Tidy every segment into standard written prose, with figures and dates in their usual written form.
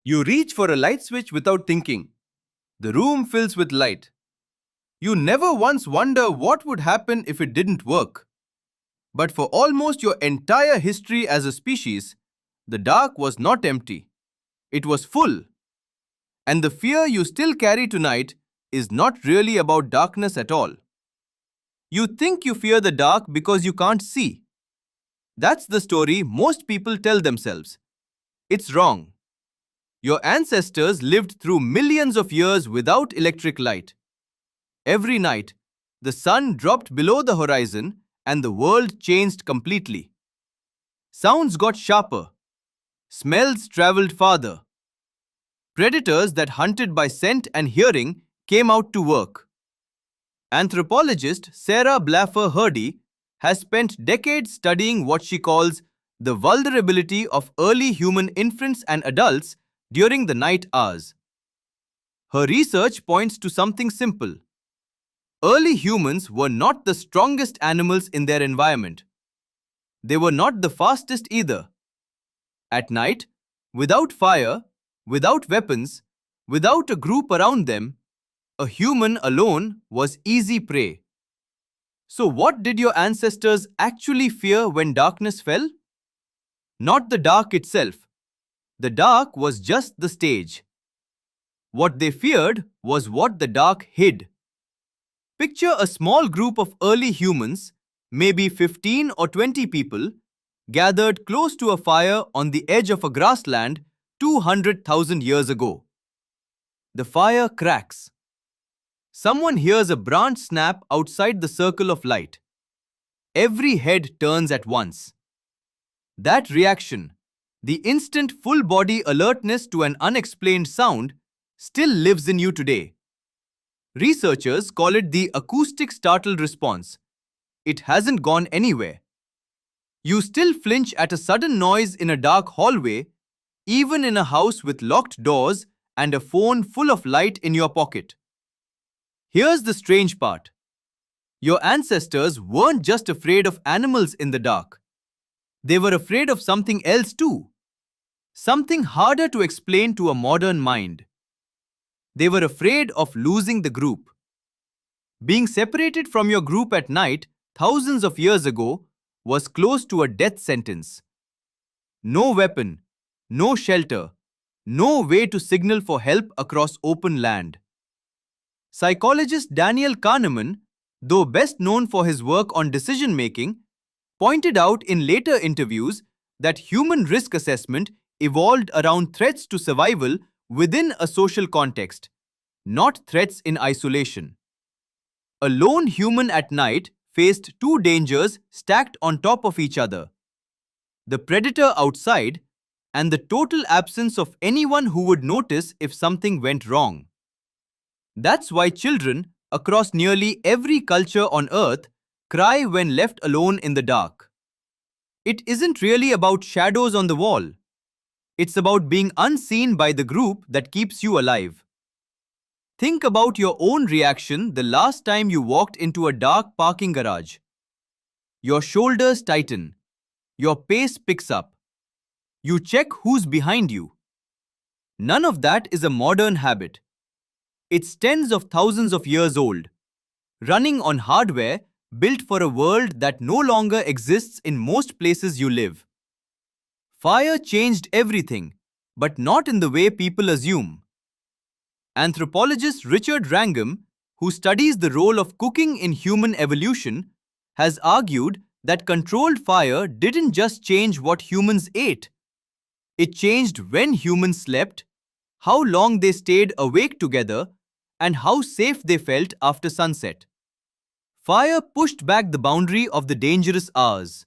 You reach for a light switch without thinking. The room fills with light. You never once wonder what would happen if it didn't work. But for almost your entire history as a species, the dark was not empty. It was full. And the fear you still carry tonight is not really about darkness at all. You think you fear the dark because you can't see. That's the story most people tell themselves. It's wrong. Your ancestors lived through millions of years without electric light. Every night, the sun dropped below the horizon and the world changed completely. Sounds got sharper. Smells traveled farther. Predators that hunted by scent and hearing came out to work. Anthropologist Sarah Blaffer Hrdy has spent decades studying what she calls the vulnerability of early human infants and adults during the night hours. Her research points to something simple. Early humans were not the strongest animals in their environment. They were not the fastest either. At night, without fire, without weapons, without a group around them, a human alone was easy prey. So what did your ancestors actually fear when darkness fell? Not the dark itself. The dark was just the stage. What they feared was what the dark hid. Picture a small group of early humans, maybe 15 or 20 people, gathered close to a fire on the edge of a grassland 200,000 years ago. The fire cracks. Someone hears a branch snap outside the circle of light. Every head turns at once. That reaction, the instant full-body alertness to an unexplained sound, still lives in you today. Researchers call it the acoustic startle response. It hasn't gone anywhere. You still flinch at a sudden noise in a dark hallway, even in a house with locked doors and a phone full of light in your pocket. Here's the strange part. Your ancestors weren't just afraid of animals in the dark. They were afraid of something else too. Something harder to explain to a modern mind. They were afraid of losing the group. Being separated from your group at night thousands of years ago was close to a death sentence. No weapon, no shelter, no way to signal for help across open land. Psychologist Daniel Kahneman, though best known for his work on decision-making, pointed out in later interviews that human risk assessment evolved around threats to survival within a social context, not threats in isolation. A lone human at night faced two dangers stacked on top of each other: the predator outside and the total absence of anyone who would notice if something went wrong. That's why children across nearly every culture on Earth cry when left alone in the dark. It isn't really about shadows on the wall. It's about being unseen by the group that keeps you alive. Think about your own reaction the last time you walked into a dark parking garage. Your shoulders tighten. Your pace picks up. You check who's behind you. None of that is a modern habit. It's tens of thousands of years old, running on hardware built for a world that no longer exists in most places you live. Fire changed everything, but not in the way people assume. Anthropologist Richard Wrangham, who studies the role of cooking in human evolution, has argued that controlled fire didn't just change what humans ate. It changed when humans slept, how long they stayed awake together, and how safe they felt after sunset. Fire pushed back the boundary of the dangerous hours.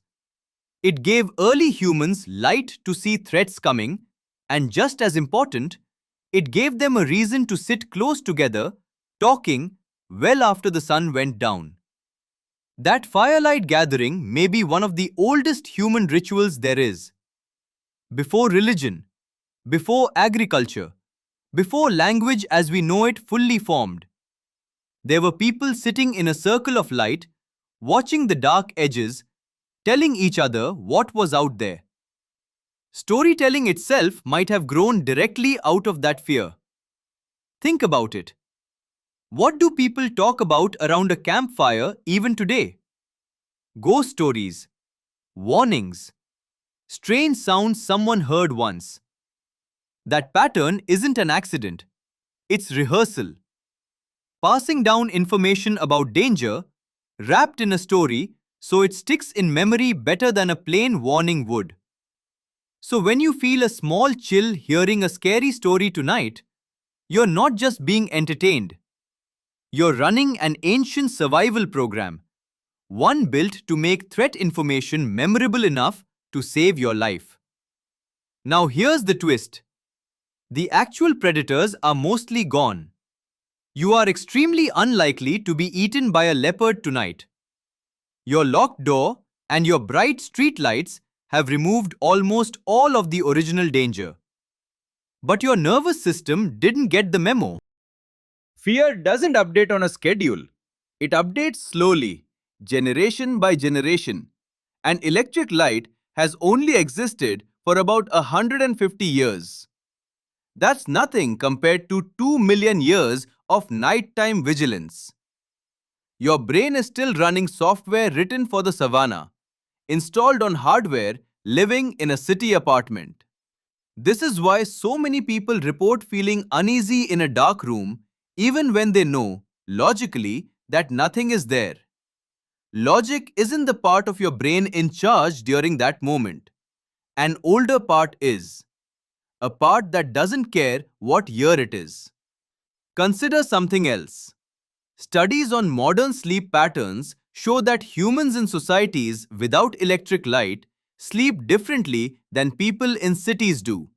It gave early humans light to see threats coming, and just as important, it gave them a reason to sit close together, talking well after the sun went down. That firelight gathering may be one of the oldest human rituals there is. Before religion, before agriculture, before language as we know it fully formed, there were people sitting in a circle of light, watching the dark edges, telling each other what was out there. Storytelling itself might have grown directly out of that fear. Think about it. What do people talk about around a campfire even today? Ghost stories, warnings, strange sounds someone heard once. That pattern isn't an accident, it's rehearsal. Passing down information about danger, wrapped in a story so it sticks in memory better than a plain warning would. So when you feel a small chill hearing a scary story tonight, you're not just being entertained. You're running an ancient survival program, one built to make threat information memorable enough to save your life. Now here's the twist. The actual predators are mostly gone. You are extremely unlikely to be eaten by a leopard tonight. Your locked door and your bright street lights have removed almost all of the original danger. But your nervous system didn't get the memo. Fear doesn't update on a schedule. It updates slowly, generation by generation. And electric light has only existed for about 150 years. That's nothing compared to 2 million years of nighttime vigilance. Your brain is still running software written for the savannah, installed on hardware living in a city apartment. This is why so many people report feeling uneasy in a dark room even when they know, logically, that nothing is there. Logic isn't the part of your brain in charge during that moment. An older part is. A part that doesn't care what year it is. Consider something else. Studies on modern sleep patterns show that humans in societies without electric light sleep differently than people in cities do.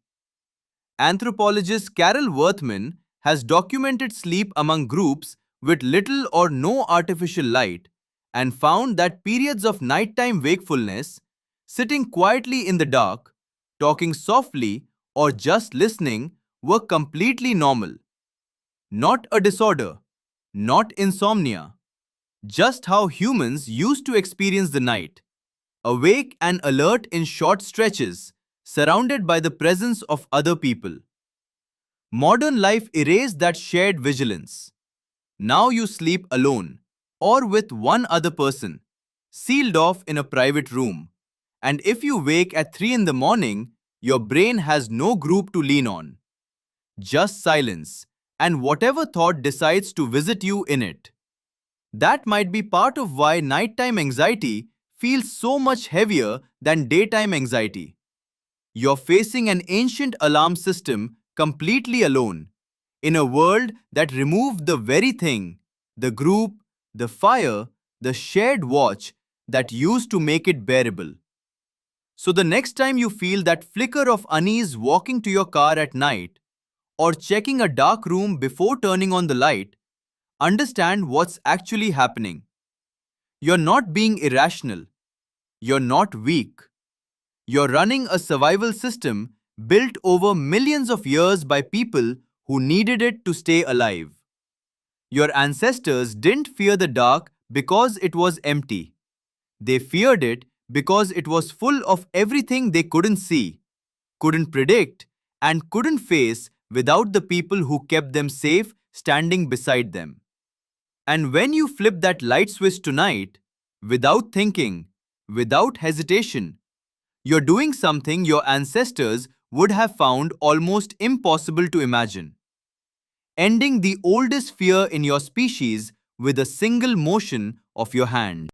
Anthropologist Carol Worthman has documented sleep among groups with little or no artificial light and found that periods of nighttime wakefulness, sitting quietly in the dark, talking softly, or just listening were completely normal. Not a disorder, not insomnia, just how humans used to experience the night, awake and alert in short stretches, surrounded by the presence of other people. Modern life erased that shared vigilance. Now you sleep alone or with one other person, sealed off in a private room. And if you wake at 3 in the morning, your brain has no group to lean on. Just silence and whatever thought decides to visit you in it. That might be part of why nighttime anxiety feels so much heavier than daytime anxiety. You're facing an ancient alarm system completely alone, in a world that removed the very thing, the group, the fire, the shared watch that used to make it bearable. So the next time you feel that flicker of unease walking to your car at night or checking a dark room before turning on the light, understand what's actually happening. You're not being irrational. You're not weak. You're running a survival system built over millions of years by people who needed it to stay alive. Your ancestors didn't fear the dark because it was empty. They feared it because it was full of everything they couldn't see, couldn't predict, and couldn't face without the people who kept them safe standing beside them. And when you flip that light switch tonight, without thinking, without hesitation, you're doing something your ancestors would have found almost impossible to imagine. Ending the oldest fear in your species with a single motion of your hand.